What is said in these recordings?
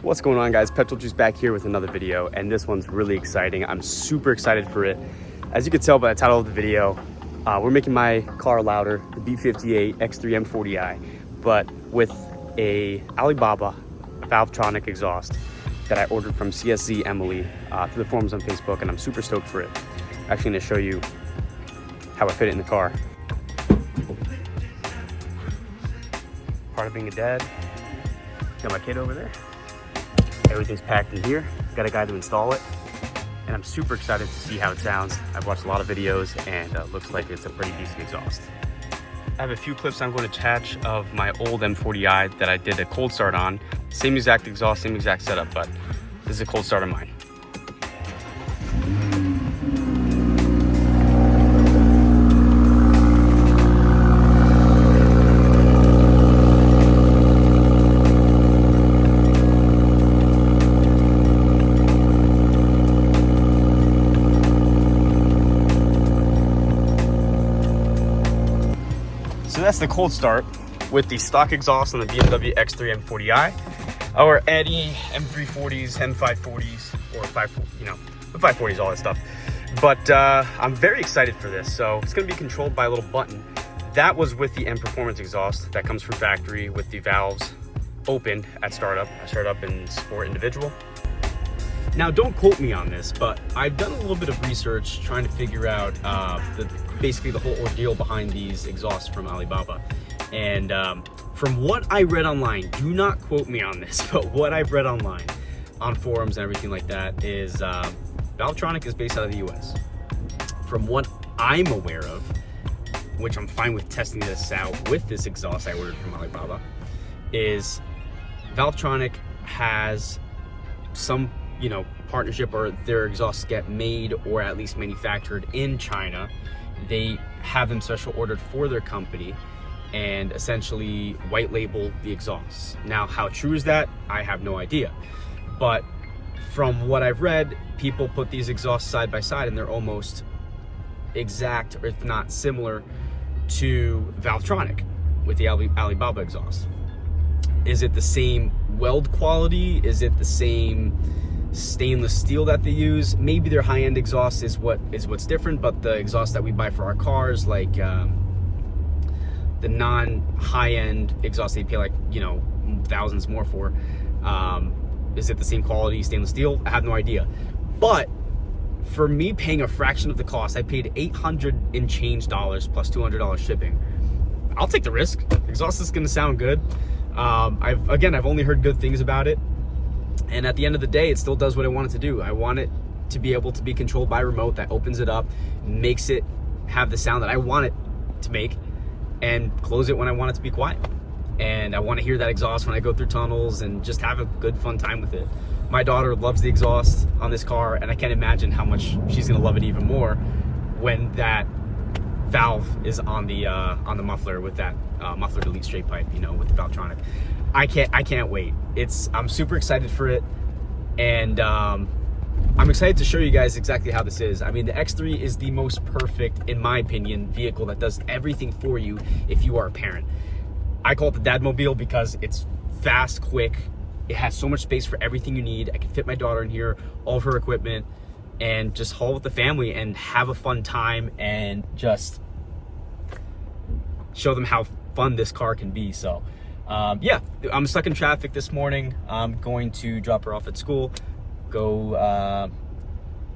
What's going on, guys? Petrol Juice back here with another video, and this one's really exciting. I'm super excited for it. As you can tell by the title of the video, we're making my car louder, the B58 X3 M40i, but with a Alibaba Valvetronic exhaust that I ordered from CSZ Emily through the forums on Facebook, and I'm super stoked for it. I'm actually going to show you how I fit it in the car. Part of being a dad. Got my kid over there. Everything's packed in here. Got a guy to install it, and I'm super excited to see how it sounds. I've watched a lot of videos, and it looks like it's a pretty decent exhaust. I have a few clips I'm going to attach of my old M40i that I did a cold start on. Same exact exhaust, same exact setup, but this is a cold start of mine. So that's the cold start with the stock exhaust on the BMW X3 M40i, or any M340s, M540s, or the 540s, all that stuff. But I'm very excited for this. So it's going to be controlled by a little button. That was with the M Performance exhaust that comes from factory with the valves open at startup. I started up in Sport Individual. Now, don't quote me on this, but I've done a little bit of research trying to figure out basically the whole ordeal behind these exhausts from Alibaba. And from what I read online, do not quote me on this, but what I've read online on forums and everything like that is Valvetronic is based out of the US. From what I'm aware of, which I'm fine with testing this out with this exhaust I ordered from Alibaba, is Valvetronic has some partnership, or their exhausts get made or at least manufactured in China. They have them special ordered for their company and essentially white label the exhausts. Now, how true is that? I have no idea. But from what I've read, people put these exhausts side by side and they're almost exact, or if not similar, to Valvetronic with the Alibaba exhaust. Is it the same weld quality? Is it the same stainless steel that they use? Maybe their high-end exhaust is what's different, but the exhaust that we buy for our cars, like the non-high-end exhaust they pay thousands more for, is it the same quality stainless steel? I have no idea. But for me, paying a fraction of the cost, I paid $800 and change dollars plus $200 shipping. I'll take the risk. The exhaust is going to sound good. I've only heard good things about it. And at the end of the day, it still does what I want it to do. I want it to be able to be controlled by remote that opens it up, makes it have the sound that I want it to make, and close it when I want it to be quiet. And I want to hear that exhaust when I go through tunnels and just have a good, fun time with it. My daughter loves the exhaust on this car, and I can't imagine how much she's going to love it even more when that valve is on the muffler with that muffler delete straight pipe, with the Valvetronic. I can't wait. I'm super excited for it, and I'm excited to show you guys exactly how this is. I mean, the X3 is the most perfect, in my opinion, vehicle that does everything for you if you are a parent. I call it the Dadmobile because it's fast, quick. It has so much space for everything you need. I can fit my daughter in here, all of her equipment, and just haul with the family and have a fun time and just show them how fun this car can be. So yeah, I'm stuck in traffic this morning. I'm going to drop her off at school, go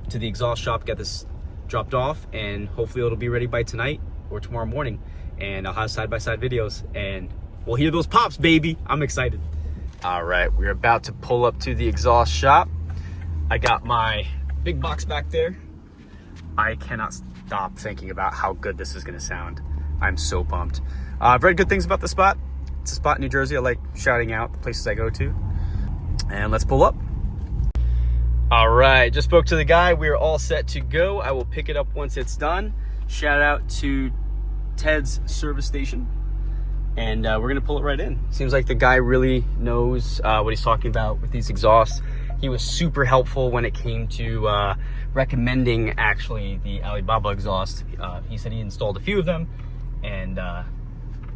to the exhaust shop, get this dropped off, and hopefully it'll be ready by tonight or tomorrow morning. And I'll have side-by-side videos, and we'll hear those pops, baby. I'm excited. All right, we're about to pull up to the exhaust shop. I got my big box back there. I cannot stop thinking about how good this is gonna sound. I'm so pumped. I've read good things about the spot. It's a spot in New Jersey I like shouting out the places I go to. And let's pull up. All right, just spoke to the guy. We're all set to go. I will pick it up once it's done. Shout out to Ted's service station. And we're gonna pull it right in. Seems like the guy really knows what he's talking about with these exhausts. He was super helpful when it came to recommending actually the Alibaba exhaust. He said he installed a few of them, and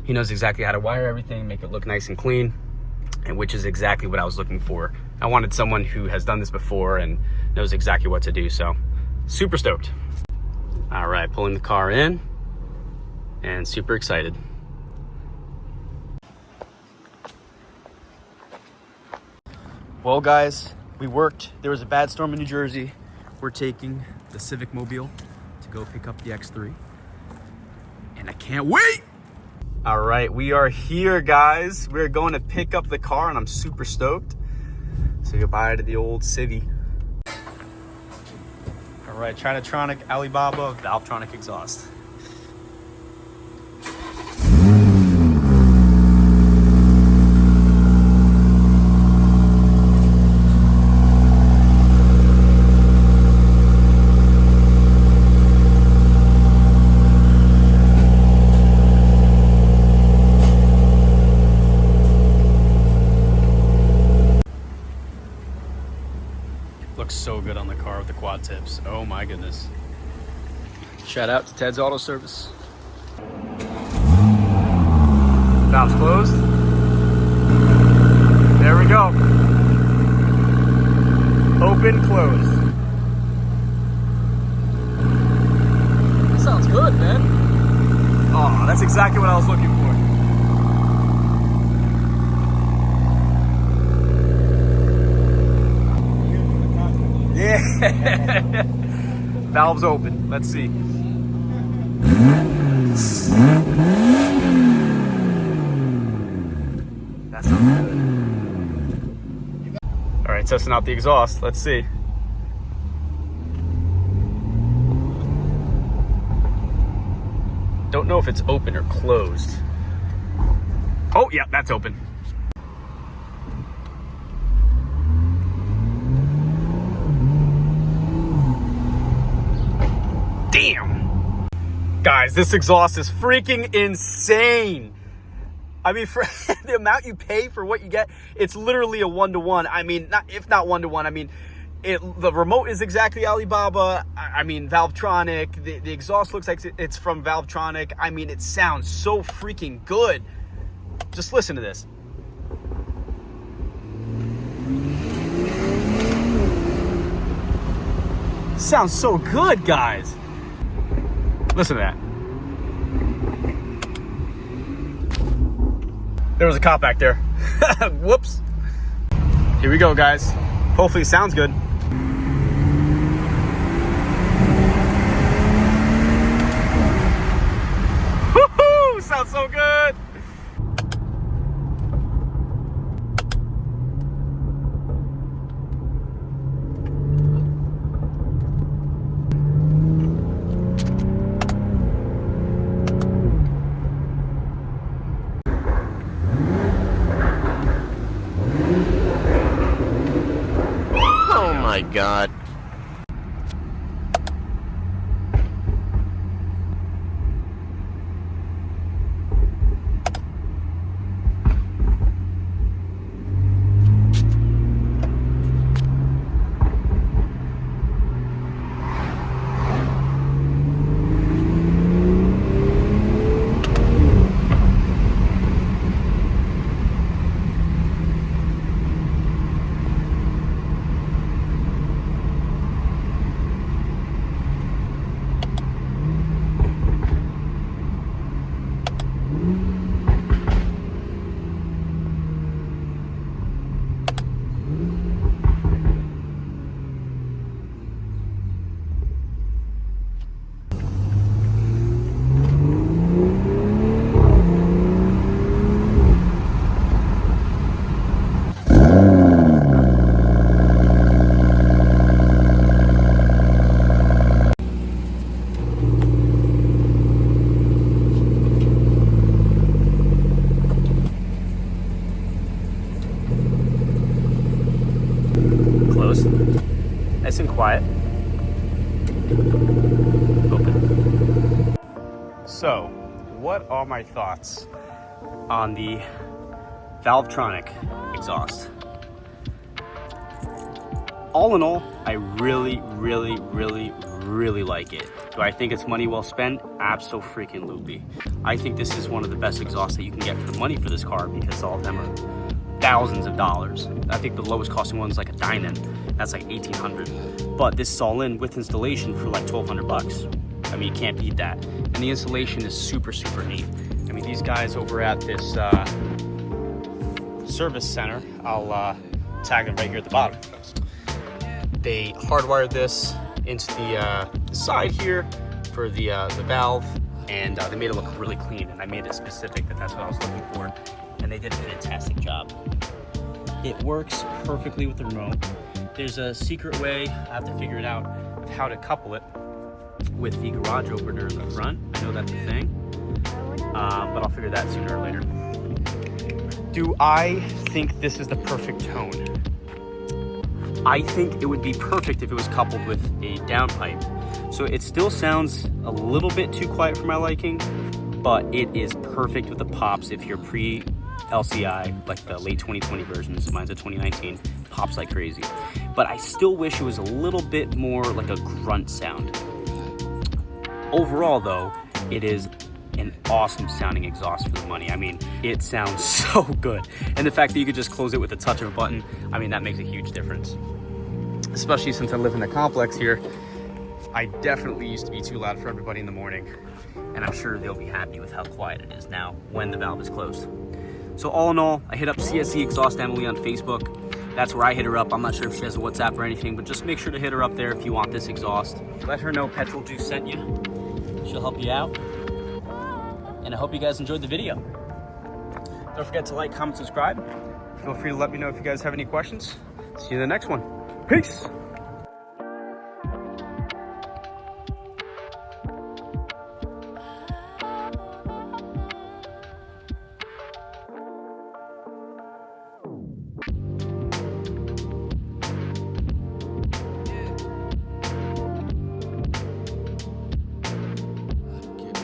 he knows exactly how to wire everything, make it look nice and clean, and which is exactly what I was looking for I wanted someone who has done this before and knows exactly what to do, so super stoked. All right, pulling the car in and super excited. Well guys, we worked. There was a bad storm in New Jersey. We're taking the Civic Mobile to go pick up the X3. And I can't wait! All right, we are here, guys. We're going to pick up the car and I'm super stoked. Say goodbye to the old Civvy. All right, Trinitronic Alibaba Valvetronic exhaust. Looks so good on the car with the quad tips. Oh my goodness. Shout out to Ted's Auto Service. Valves closed. There we go. Open, closed. That sounds good, man. Oh, that's exactly what I was looking for. Yeah. Valves open. Let's see. That sounds good. All right, testing out the exhaust. Let's see. Don't know if it's open or closed. Oh, yeah, that's open. Damn. Guys, this exhaust is freaking insane. I mean, for the amount you pay for what you get, it's literally a 1-to-1. I mean, if not 1-to-1, I mean, the remote is exactly Alibaba. I mean, Valvetronic. The exhaust looks like it's from Valvetronic. I mean, it sounds so freaking good. Just listen to this. Sounds so good, guys. Listen to that. There was a cop back there. Whoops. Here we go, guys. Hopefully it sounds good. Woohoo! Sounds so good. My God. Nice and quiet. Open. So, what are my thoughts on the Valvetronic exhaust? All in all, I really like it. Do I think it's money well spent? Abso-freaking-lutely. I think this is one of the best exhausts that you can get for the money for this car because all of them are thousands of dollars. I think the lowest costing one's like a diamond. That's like $1,800. But this is all in with installation for like $1,200. I mean, you can't beat that. And the installation is super, super neat. I mean, these guys over at this service center, I'll tag them right here at the bottom. They hardwired this into the side here for the valve, and they made it look really clean, and I made it specific that's what I was looking for, and they did a fantastic job. It works perfectly with the remote. There's a secret way, I have to figure it out, of how to couple it with the garage opener in the front. I know that's a thing, but I'll figure that sooner or later. Do I think this is the perfect tone? I think it would be perfect if it was coupled with a downpipe. So it still sounds a little bit too quiet for my liking, but it is perfect with the pops if you're pre-LCI, like the late 2020 versions. Mine's a 2019, pops like crazy. But I still wish it was a little bit more like a grunt sound. Overall though, it is an awesome sounding exhaust for the money. I mean, it sounds so good. And the fact that you could just close it with a touch of a button, I mean, that makes a huge difference. Especially since I live in the complex here, I definitely used to be too loud for everybody in the morning. And I'm sure they'll be happy with how quiet it is now when the valve is closed. So all in all, I hit up CSC Exhaust Emily on Facebook. That's where I hit her up. I'm not sure if she has a WhatsApp or anything, but just make sure to hit her up there if you want this exhaust. Let her know Petrol Juice sent you. She'll help you out. And I hope you guys enjoyed the video. Don't forget to like, comment, subscribe. Feel free to let me know if you guys have any questions. See you in the next one. Peace.